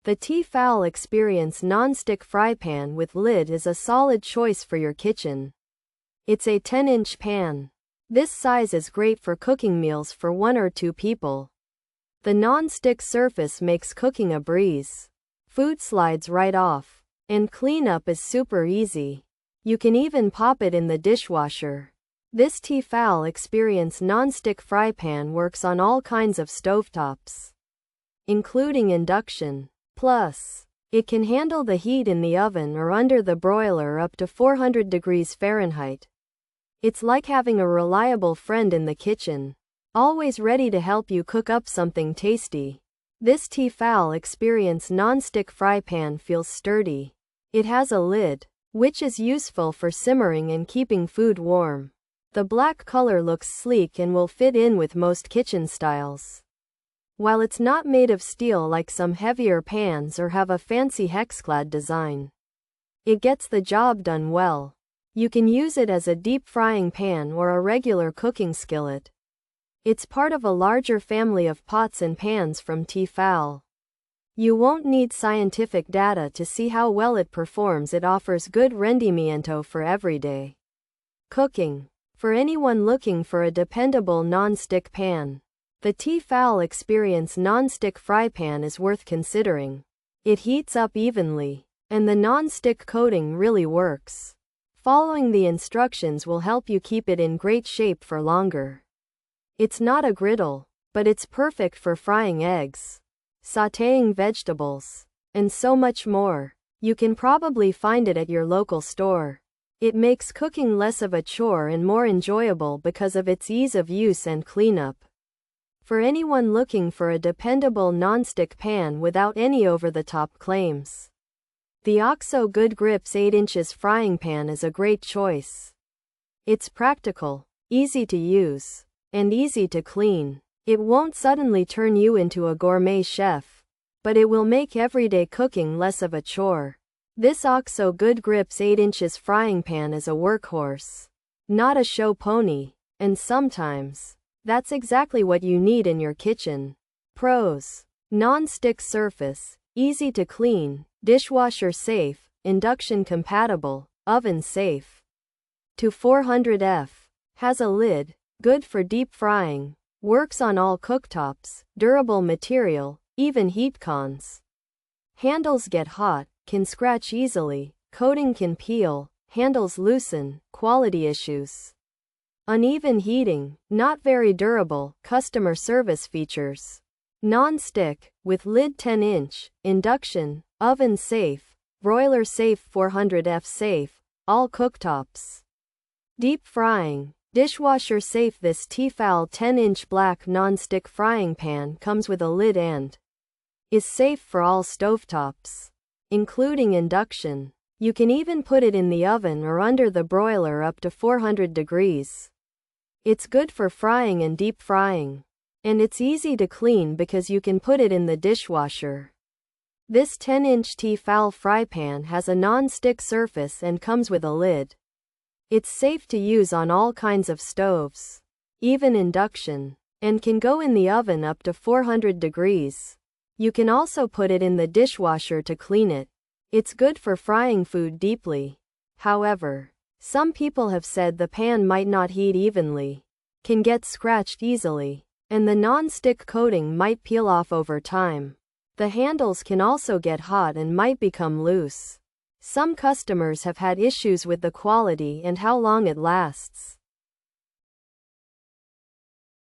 The T-fal Experience non-stick fry pan with lid is a solid choice for your kitchen. It's a 10-inch pan. This size is great for cooking meals for 1 or 2 people. The non-stick surface makes cooking a breeze. Food slides right off, and cleanup is super easy. You can even pop it in the dishwasher. This T-fal Experience non-stick fry pan works on all kinds of stovetops, including induction. Plus, it can handle the heat in the oven or under the broiler up to 400 degrees Fahrenheit. It's like having a reliable friend in the kitchen, always ready to help you cook up something tasty. This T-fal Experience non-stick fry pan feels sturdy. It has a lid, which is useful for simmering and keeping food warm. The black color looks sleek and will fit in with most kitchen styles. While it's not made of steel like some heavier pans or have a fancy HexClad design, it gets the job done well. You can use it as a deep frying pan or a regular cooking skillet. It's part of a larger family of pots and pans from T-fal. You won't need scientific data to see how well it performs. It offers good rendimiento for everyday cooking. For anyone looking for a dependable non-stick pan, the T-fal Experience non-stick fry pan is worth considering. It heats up evenly, and the non-stick coating really works. Following the instructions will help you keep it in great shape for longer. It's not a griddle, but it's perfect for frying eggs, sautéing vegetables, and so much more. You can probably find it at your local store. It makes cooking less of a chore and more enjoyable because of its ease of use and cleanup. For anyone looking for a dependable non-stick pan without any over-the-top claims, the OXO Good Grips 8 inches frying pan is a great choice. It's practical, easy to use, and easy to clean. It won't suddenly turn you into a gourmet chef, but it will make everyday cooking less of a chore. This OXO Good Grips 8 inches frying pan is a workhorse, not a show pony, and sometimes that's exactly what you need in your kitchen. Pros: non-stick surface, easy to clean, dishwasher safe, induction compatible, oven safe. To 400F, has a lid, good for deep frying, works on all cooktops, durable material, even heat cons. Handles get hot, can scratch easily, coating can peel, handles loosen, quality issues. Uneven heating, not very durable, customer service features. Non-stick, with lid 10-inch, induction, oven safe, broiler safe 400F safe, all cooktops. Deep frying, dishwasher safe. This T-fal 10-inch black non-stick frying pan comes with a lid and is safe for all stovetops, including induction. You can even put it in the oven or under the broiler up to 400 degrees. It's good for frying and deep frying. And it's easy to clean because you can put it in the dishwasher. This 10-inch T-fal fry pan has a non-stick surface and comes with a lid. It's safe to use on all kinds of stoves, even induction, and can go in the oven up to 400 degrees. You can also put it in the dishwasher to clean it. It's good for frying food deeply. However, some people have said the pan might not heat evenly, can get scratched easily, and the non-stick coating might peel off over time. The handles can also get hot and might become loose. Some customers have had issues with the quality and how long it lasts.